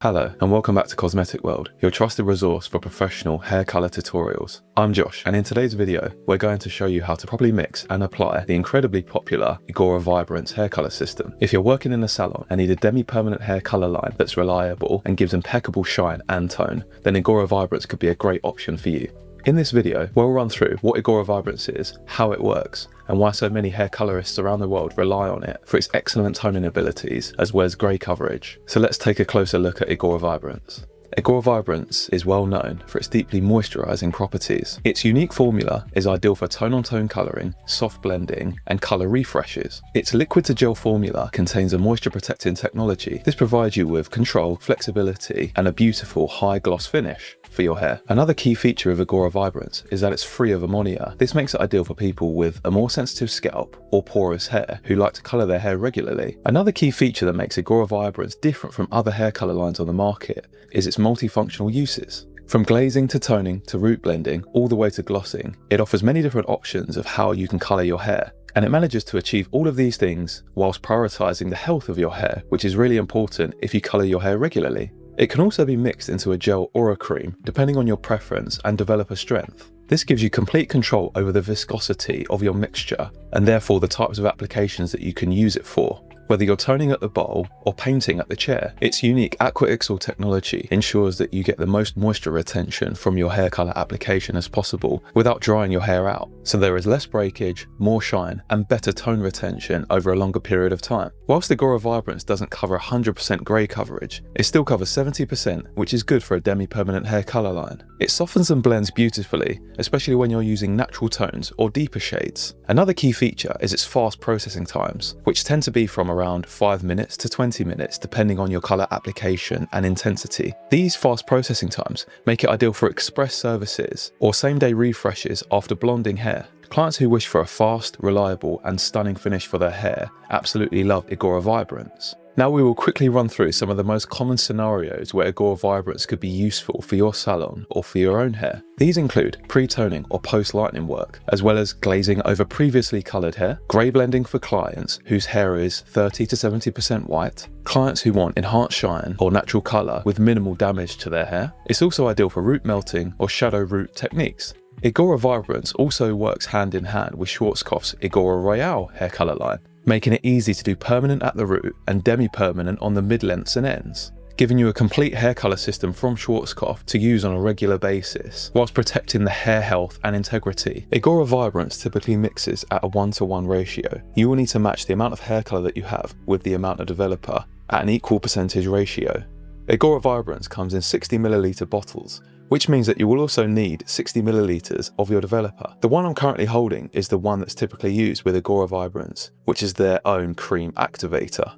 Hello and welcome back to Cosmetic World, your trusted resource for professional hair color tutorials. I'm Josh, and in today's video we're going to show you how to properly mix and apply the incredibly popular IGORA Vibrance hair color system. If you're working in a salon and need a demi-permanent hair color line that's reliable and gives impeccable shine and tone, then IGORA Vibrance could be a great option for you. In this video, we'll run through what IGORA Vibrance is, how it works, and why so many hair colorists around the world rely on it for its excellent toning abilities as well as grey coverage. So let's take a closer look at IGORA Vibrance. IGORA Vibrance is well known for its deeply moisturising properties. Its unique formula is ideal for tone-on-tone colouring, soft blending, and colour refreshes. Its liquid-to-gel formula contains a moisture-protecting technology. This provides you with control, flexibility, and a beautiful high-gloss finish for your hair. Another key feature of IGORA Vibrance is that it's free of ammonia. This makes it ideal for people with a more sensitive scalp or porous hair who like to colour their hair regularly. Another key feature that makes IGORA Vibrance different from other hair colour lines on the market is its multifunctional uses. From glazing to toning to root blending all the way to glossing, it offers many different options of how you can colour your hair. And it manages to achieve all of these things whilst prioritising the health of your hair, which is really important if you colour your hair regularly. It can also be mixed into a gel or a cream, depending on your preference and developer strength. This gives you complete control over the viscosity of your mixture, and therefore the types of applications that you can use it for. Whether you're toning at the bowl or painting at the chair, its unique AquaXL technology ensures that you get the most moisture retention from your hair color application as possible without drying your hair out. So there is less breakage, more shine, and better tone retention over a longer period of time. Whilst the IGORA Vibrance doesn't cover 100% grey coverage, it still covers 70%, which is good for a demi-permanent hair color line. It softens and blends beautifully, especially when you're using natural tones or deeper shades. Another key feature is its fast processing times, which tend to be from around 5 minutes to 20 minutes depending on your colour application and intensity. These fast processing times make it ideal for express services or same-day refreshes after blonding hair. Clients who wish for a fast, reliable and stunning finish for their hair absolutely love IGORA Vibrance. Now we will quickly run through some of the most common scenarios where IGORA Vibrance could be useful for your salon or for your own hair. These include pre-toning or post-lightening work, as well as glazing over previously coloured hair, grey blending for clients whose hair is 30 to 70% white, clients who want enhanced shine or natural colour with minimal damage to their hair. It's also ideal for root melting or shadow root techniques. IGORA Vibrance also works hand in hand with Schwarzkopf's IGORA Royale hair colour line, making it easy to do permanent at the root and demi-permanent on the mid-lengths and ends, giving you a complete hair colour system from Schwarzkopf to use on a regular basis, whilst protecting the hair health and integrity. IGORA Vibrance typically mixes at a 1:1 ratio. You will need to match the amount of hair colour that you have with the amount of developer at an equal percentage ratio. IGORA Vibrance comes in 60ml bottles, which means that you will also need 60ml of your developer. The one I'm currently holding is the one that's typically used with IGORA Vibrance, which is their own cream activator.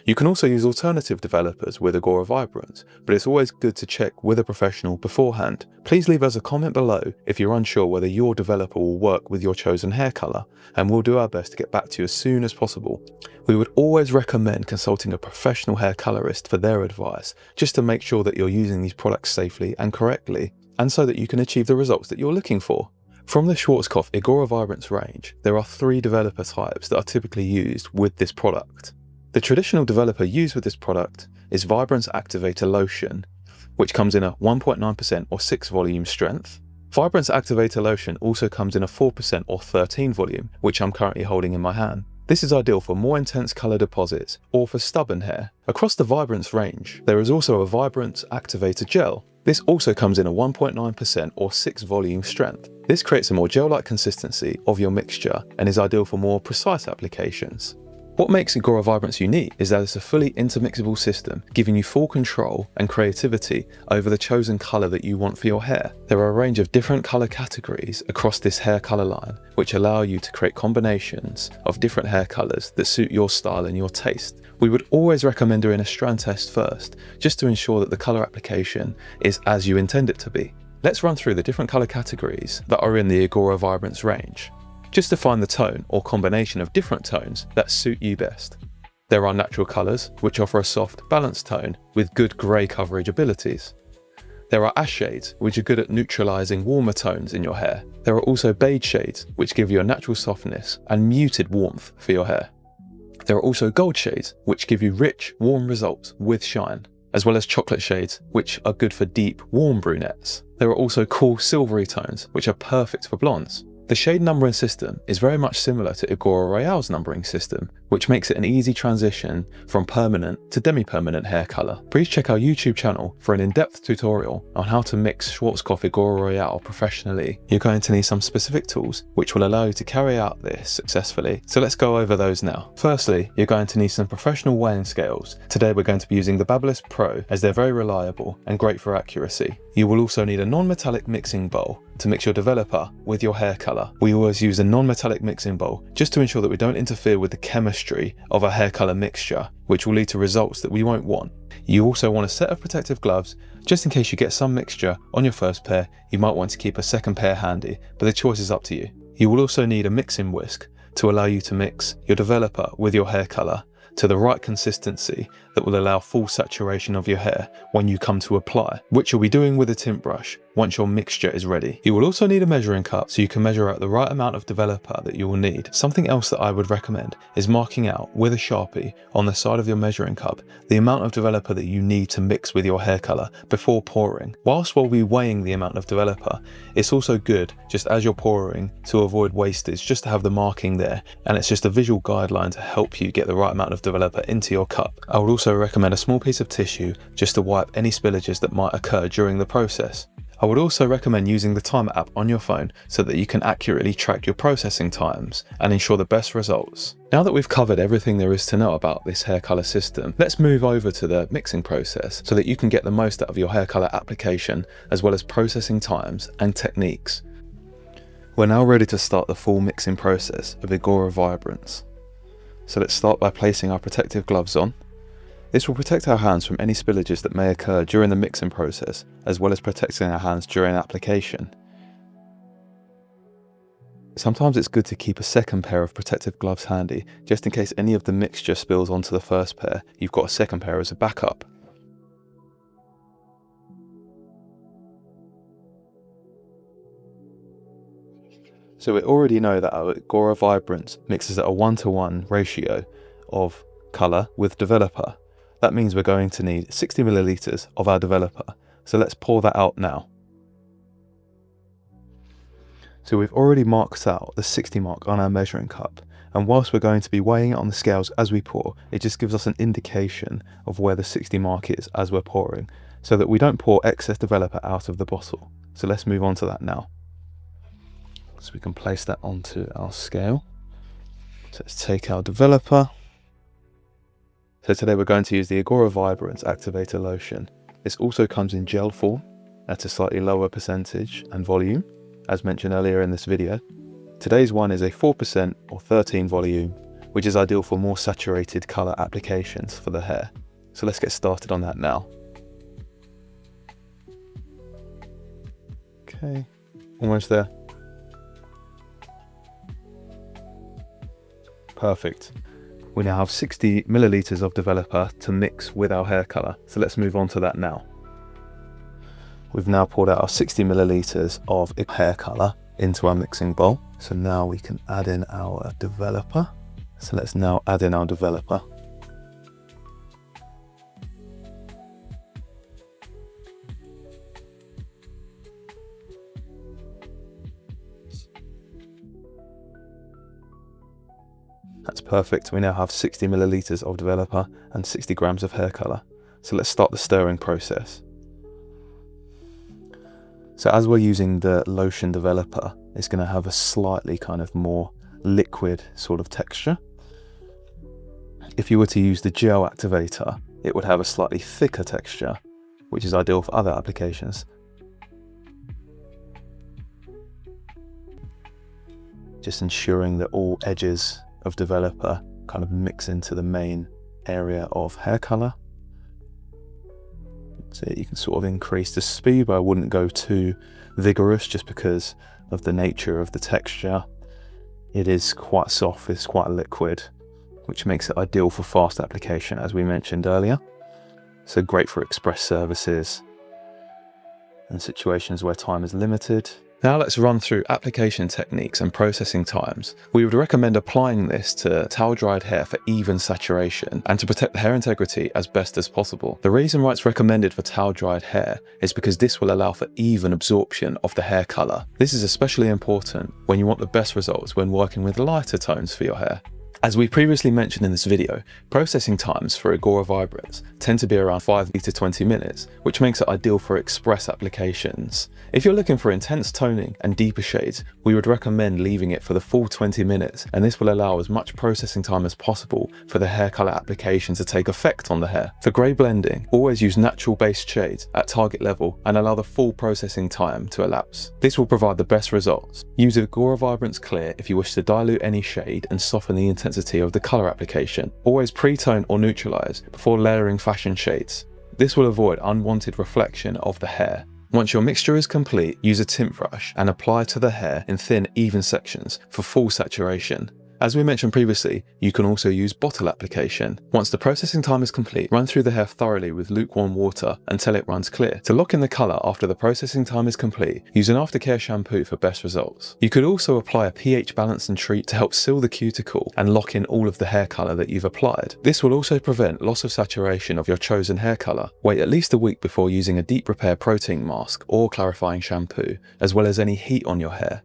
You can also use alternative developers with IGORA Vibrance, but it's always good to check with a professional beforehand. Please leave us a comment below if you're unsure whether your developer will work with your chosen hair colour, and we'll do our best to get back to you as soon as possible. We would always recommend consulting a professional hair colorist for their advice, just to make sure that you're using these products safely and correctly, and so that you can achieve the results that you're looking for. From the Schwarzkopf IGORA Vibrance range, there are 3 developer types that are typically used with this product. The traditional developer used with this product is Vibrance Activator Lotion, which comes in a 1.9% or 6 volume strength. Vibrance Activator Lotion also comes in a 4% or 13 volume, which I'm currently holding in my hand. This is ideal for more intense colour deposits or for stubborn hair. Across the Vibrance range, there is also a Vibrance Activator Gel. This also comes in a 1.9% or 6 volume strength. This creates a more gel-like consistency of your mixture and is ideal for more precise applications. What makes IGORA Vibrance unique is that it's a fully intermixable system, giving you full control and creativity over the chosen colour that you want for your hair. There are a range of different colour categories across this hair colour line, which allow you to create combinations of different hair colours that suit your style and your taste. We would always recommend doing a strand test first, just to ensure that the colour application is as you intend it to be. Let's run through the different colour categories that are in the IGORA Vibrance range, just to find the tone or combination of different tones that suit you best. There are natural colours, which offer a soft, balanced tone with good grey coverage abilities. There are ash shades, which are good at neutralising warmer tones in your hair. There are also beige shades, which give you a natural softness and muted warmth for your hair. There are also gold shades, which give you rich, warm results with shine. as well as chocolate shades, which are good for deep, warm brunettes. There are also cool silvery tones, which are perfect for blondes. The shade numbering system is very much similar to Igora Royale's numbering system, which makes it an easy transition from permanent to demi-permanent hair colour. Please check our YouTube channel for an in-depth tutorial on how to mix Schwarzkopf IGORA Royale professionally. You're going to need some specific tools which will allow you to carry out this successfully, so let's go over those now. Firstly, you're going to need some professional weighing scales. Today we're going to be using the Babyliss Pro as they're very reliable and great for accuracy. You will also need a non-metallic mixing bowl to mix your developer with your hair colour. We always use a non-metallic mixing bowl just to ensure that we don't interfere with the chemistry of a hair colour mixture, which will lead to results that we won't want. You also want a set of protective gloves just in case you get some mixture on your first pair. You might want to keep a second pair handy, but the choice is up to you. You will also need a mixing whisk to allow you to mix your developer with your hair colour to the right consistency that will allow full saturation of your hair when you come to apply, which you'll be doing with a tint brush once your mixture is ready. You will also need a measuring cup so you can measure out the right amount of developer that you will need. Something else that I would recommend is marking out with a Sharpie on the side of your measuring cup the amount of developer that you need to mix with your hair colour before pouring. Whilst we'll be weighing the amount of developer, it's also good just as you're pouring to avoid wastage, just to have the marking there, and it's just a visual guideline to help you get the right amount of developer into your cup. I would also recommend a small piece of tissue just to wipe any spillages that might occur during the process. I would also recommend using the timer app on your phone so that you can accurately track your processing times and ensure the best results. Now that we've covered everything there is to know about this hair colour system, let's move over to the mixing process so that you can get the most out of your hair colour application as well as processing times and techniques. We're now ready to start the full mixing process of IGORA Vibrance. So let's start by placing our protective gloves on. This will protect our hands from any spillages that may occur during the mixing process, as well as protecting our hands during application. Sometimes it's good to keep a second pair of protective gloves handy, just in case any of the mixture spills onto the first pair. You've got a second pair as a backup. So we already know that our IGORA Vibrance mixes at a 1:1 ratio of colour with developer. That means we're going to need 60 milliliters of our developer. So let's pour that out now. So we've already marked out the 60 mark on our measuring cup. And whilst we're going to be weighing it on the scales as we pour, it just gives us an indication of where the 60 mark is as we're pouring, so that we don't pour excess developer out of the bottle. So let's move on to that now. So we can place that onto our scale. So let's take our developer. So today we're going to use the IGORA Vibrance Activator Lotion. This also comes in gel form at a slightly lower percentage and volume, as mentioned earlier in this video. Today's one is a 4% or 13 volume, which is ideal for more saturated colour applications for the hair. So let's get started on that now. Okay, almost there. Perfect. We now have 60 milliliters of developer to mix with our hair colour, so let's move on to that now. We've now poured out our 60 milliliters of hair colour into our mixing bowl, so now we can add in our developer. So let's now add in our developer. That's perfect. We now have 60 milliliters of developer and 60 grams of hair colour. So let's start the stirring process. So as we're using the lotion developer, it's going to have a slightly kind of more liquid sort of texture. If you were to use the gel activator, it would have a slightly thicker texture, which is ideal for other applications. Just ensuring that all edges of developer kind of mix into the main area of hair colour. So you can sort of increase the speed, but I wouldn't go too vigorous just because of the nature of the texture. It is quite soft, it's quite liquid, which makes it ideal for fast application, as we mentioned earlier. So great for express services and situations where time is limited. Now let's run through application techniques and processing times. We would recommend applying this to towel-dried hair for even saturation and to protect the hair integrity as best as possible. The reason why it's recommended for towel-dried hair is because this will allow for even absorption of the hair colour. This is especially important when you want the best results when working with lighter tones for your hair. As we previously mentioned in this video, processing times for IGORA Vibrance tend to be around 5 to 20 minutes, which makes it ideal for express applications. If you're looking for intense toning and deeper shades, we would recommend leaving it for the full 20 minutes, and this will allow as much processing time as possible for the hair colour application to take effect on the hair. For grey blending, always use natural based shades at target level and allow the full processing time to elapse. This will provide the best results. Use IGORA Vibrance Clear if you wish to dilute any shade and soften the intensity of the colour application. Always pre-tone or neutralise before layering fashion shades. This will avoid unwanted reflection of the hair. Once your mixture is complete, use a tint brush and apply to the hair in thin, even sections for full saturation. As we mentioned previously, you can also use bottle application. Once the processing time is complete, run through the hair thoroughly with lukewarm water until it runs clear. To lock in the colour after the processing time is complete, use an aftercare shampoo for best results. You could also apply a pH balance and treat to help seal the cuticle and lock in all of the hair colour that you've applied. This will also prevent loss of saturation of your chosen hair colour. Wait at least a week before using a deep repair protein mask or clarifying shampoo, as well as any heat on your hair.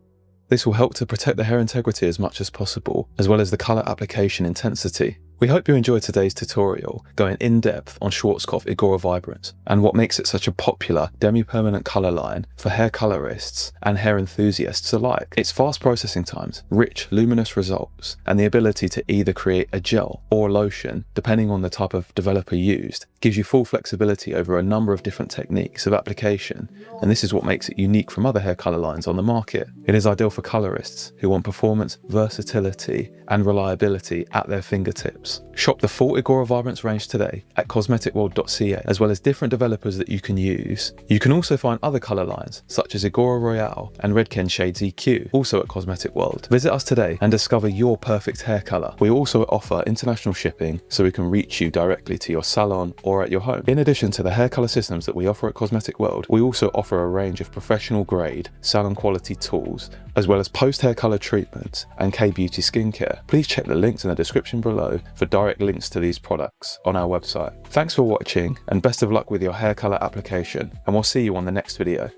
This will help to protect the hair integrity as much as possible, as well as the colour application intensity. We hope you enjoyed today's tutorial going in depth on Schwarzkopf IGORA Vibrance and what makes it such a popular demi-permanent colour line for hair colourists and hair enthusiasts alike. Its fast processing times, rich, luminous results, and the ability to either create a gel or lotion, depending on the type of developer used, gives you full flexibility over a number of different techniques of application, and this is what makes it unique from other hair colour lines on the market. It is ideal for colourists who want performance, versatility, and reliability at their fingertips. Shop the full IGORA Vibrance range today at cosmeticworld.ca, as well as different developers that you can use. You can also find other colour lines such as IGORA Royale and Redken Shades EQ, also at Cosmetic World. Visit us today and discover your perfect hair colour. We also offer international shipping so we can reach you directly to your salon or at your home. In addition to the hair colour systems that we offer at Cosmetic World, we also offer a range of professional grade salon quality tools, as well as post-hair colour treatments and K-beauty skincare. Please check the links in the description below for direct links to these products on our website. Thanks for watching and best of luck with your hair colour application, and we'll see you on the next video.